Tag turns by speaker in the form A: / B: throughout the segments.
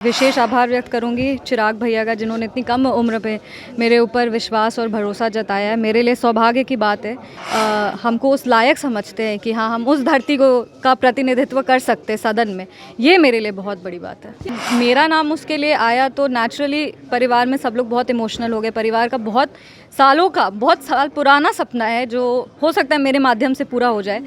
A: विशेष आभार व्यक्त करूंगी चिराग भैया का, जिन्होंने इतनी कम उम्र पे मेरे ऊपर विश्वास और भरोसा जताया है। मेरे लिए सौभाग्य की बात है। हमको उस लायक समझते हैं कि हाँ, हम उस धरती को का प्रतिनिधित्व कर सकते हैं सदन में। ये मेरे लिए बहुत बड़ी बात है। मेरा नाम उसके लिए आया तो नेचुरली परिवार में सब लोग बहुत इमोशनल हो गए। परिवार का बहुत साल पुराना सपना है जो हो सकता है मेरे माध्यम से पूरा हो जाए।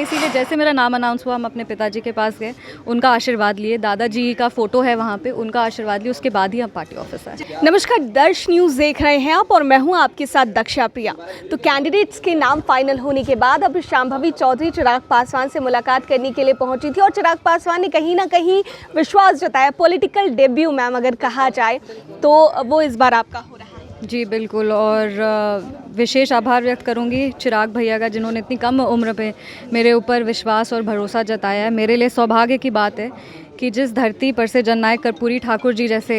A: इसीलिए जैसे मेरा नाम अनाउंस हुआ, हम अपने पिताजी के पास गए, उनका आशीर्वाद लिए। दादाजी का फ़ोटो है वहाँ पे, उनका आशीर्वाद लिए, उसके बाद ही हम पार्टी ऑफिस आए।
B: नमस्कार, दर्श न्यूज़ देख रहे हैं आप और मैं हूं आपके साथ दक्षा प्रिया। तो कैंडिडेट्स के नाम फाइनल होने के बाद अब शांभवी चौधरी चिराग पासवान से मुलाकात करने के लिए पहुंची थी और चिराग पासवान ने कहीं ना कहीं विश्वास जताया। पॉलिटिकल डेब्यू मैम अगर कहा जाए तो वो इस बार आपका हो रहा है।
A: जी बिल्कुल, और विशेष आभार व्यक्त करूंगी चिराग भैया का, जिन्होंने इतनी कम उम्र पे मेरे ऊपर विश्वास और भरोसा जताया है। मेरे लिए सौभाग्य की बात है कि जिस धरती पर से जननायक कर्पूरी ठाकुर जी जैसे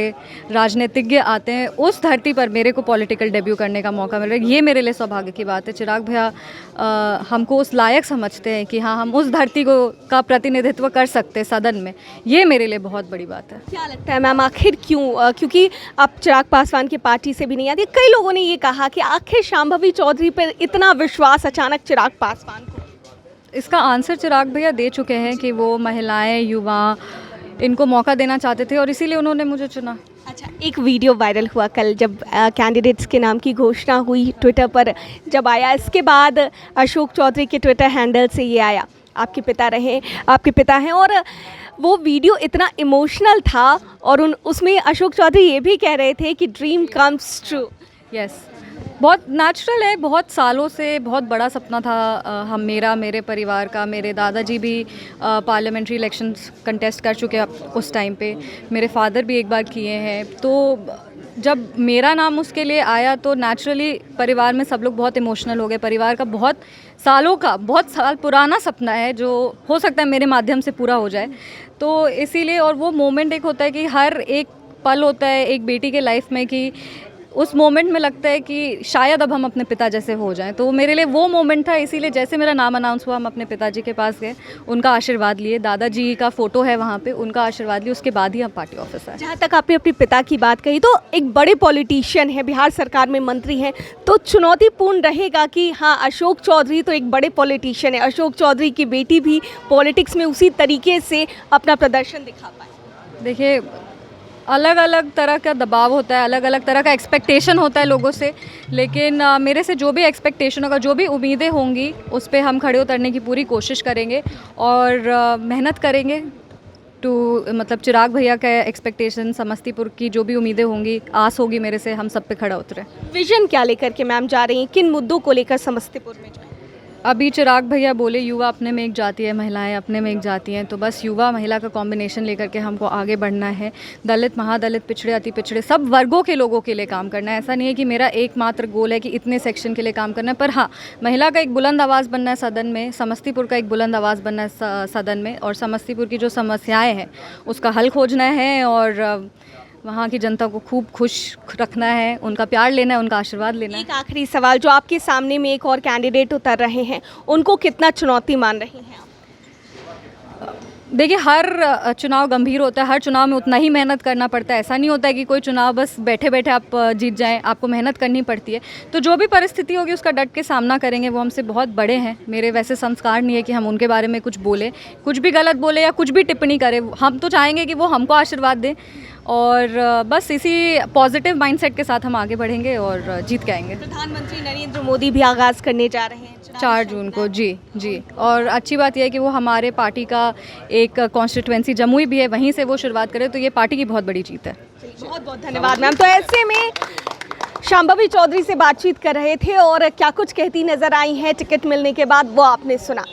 A: राजनीतिज्ञ आते हैं, उस धरती पर मेरे को पॉलिटिकल डेब्यू करने का मौका मिल रहा है। ये मेरे लिए सौभाग्य की बात है। चिराग भैया हमको उस लायक समझते हैं कि हाँ, हम उस धरती को का प्रतिनिधित्व कर सकते हैं सदन में। ये मेरे लिए बहुत बड़ी बात है।
B: क्या लगता है मैम, आखिर क्यों? क्योंकि आप चिराग पासवान की पार्टी से भी नहीं आती। कई लोगों ने ये कहा कि आखिर शांभवी चौधरी पर इतना विश्वास अचानक चिराग पासवान को।
A: इसका आंसर चिराग भैया दे चुके हैं कि वो महिलाएं, युवा, इनको मौका देना चाहते थे और इसीलिए उन्होंने मुझे चुना।
B: अच्छा, एक वीडियो वायरल हुआ कल जब कैंडिडेट्स के नाम की घोषणा हुई, ट्विटर पर जब आया। इसके बाद अशोक चौधरी के ट्विटर हैंडल से ये आया, आपके पिता हैं, और वो वीडियो इतना इमोशनल था और उसमें अशोक चौधरी ये भी कह रहे थे कि ड्रीम कम्स ट्रू।
A: यस, बहुत नेचुरल है। बहुत सालों से बहुत बड़ा सपना था मेरे परिवार का। मेरे दादाजी भी पार्लियामेंट्री इलेक्शंस कंटेस्ट कर चुके हैं उस टाइम पे। मेरे फादर भी एक बार किए हैं। तो जब मेरा नाम उसके लिए आया तो नेचुरली परिवार में सब लोग बहुत इमोशनल हो गए। परिवार का बहुत साल पुराना सपना है जो हो सकता है मेरे माध्यम से पूरा हो जाए। तो इसीलिए, और वो मोमेंट एक होता है कि हर एक पल होता है एक बेटी के लाइफ में कि उस मोमेंट में लगता है कि शायद अब हम अपने पिता जैसे हो जाएं। तो मेरे लिए वो मोमेंट था। इसीलिए जैसे मेरा नाम अनाउंस हुआ, हम अपने पिताजी के पास गए, उनका आशीर्वाद लिए। दादाजी का फ़ोटो है वहाँ पे, उनका आशीर्वाद लिए, उसके बाद ही हम पार्टी ऑफिस आए।
B: जहाँ तक आपने अपने पिता की बात कही, तो एक बड़े पॉलिटिशियन है, बिहार सरकार में मंत्री हैं, तो चुनौतीपूर्ण रहेगा कि हाँ, अशोक चौधरी तो एक बड़े पॉलिटिशियन है, अशोक चौधरी की बेटी भी पॉलिटिक्स में उसी तरीके से अपना प्रदर्शन दिखा पाए।
A: देखिए, अलग अलग तरह का दबाव होता है, अलग अलग तरह का एक्सपेक्टेशन होता है लोगों से, लेकिन मेरे से जो भी एक्सपेक्टेशन होगा, जो भी उम्मीदें होंगी, उस पे हम खड़े उतरने की पूरी कोशिश करेंगे और मेहनत करेंगे मतलब चिराग भैया का एक्सपेक्टेशन, समस्तीपुर की जो भी उम्मीदें होंगी, आस होगी मेरे से, हम सब पे खड़ा उतरे।
B: विजन क्या लेकर के मैम जा रही हैं, किन मुद्दों को लेकर समस्तीपुर में?
A: अभी चिराग भैया बोले युवा अपने में एक जाति है, महिलाएं अपने में एक जाति हैं, तो बस युवा महिला का कॉम्बिनेशन लेकर के हमको आगे बढ़ना है। दलित, महादलित, पिछड़े, अति पिछड़े, सब वर्गों के लोगों के लिए काम करना है। ऐसा नहीं है कि मेरा एकमात्र गोल है कि इतने सेक्शन के लिए काम करना है, पर हाँ, महिला का एक बुलंद आवाज़ बनना है सदन में, समस्तीपुर का एक बुलंद आवाज़ बनना है सदन में, और समस्तीपुर की जो समस्याएँ हैं उसका हल खोजना है और वहाँ की जनता को खूब खुश रखना है, उनका प्यार लेना है, उनका आशीर्वाद लेना है।
B: एक आखिरी सवाल, जो आपके सामने में एक और कैंडिडेट उतर रहे हैं, उनको कितना चुनौती मान रही हैं आप?
A: देखिए, हर चुनाव गंभीर होता है, हर चुनाव में उतना ही मेहनत करना पड़ता है। ऐसा नहीं होता है कि कोई चुनाव बस बैठे बैठे आप जीत जाएं, आपको मेहनत करनी पड़ती है। तो जो भी परिस्थिति होगी उसका डट के सामना करेंगे। वो हमसे बहुत बड़े हैं, मेरे वैसे संस्कार नहीं है कि हम उनके बारे में कुछ बोले, कुछ भी गलत बोले या कुछ भी टिप्पणी करें। हम तो चाहेंगे कि वो हमको आशीर्वाद दें और बस इसी पॉजिटिव माइंडसेट के साथ हम आगे बढ़ेंगे और जीत के आएंगे।
B: प्रधानमंत्री नरेंद्र मोदी भी आगाज़ करने जा रहे हैं
A: 4 जून को। जी, और अच्छी बात यह है कि वो हमारे पार्टी का एक कॉन्स्टिट्यूएंसी जमुई भी है, वहीं से वो शुरुआत करें, तो ये पार्टी की बहुत बड़ी जीत है।
B: बहुत बहुत धन्यवाद मैम। तो ऐसे में शांभवी चौधरी से बातचीत कर रहे थे और क्या कुछ कहती नजर आई हैं टिकट मिलने के बाद, वो आपने सुना।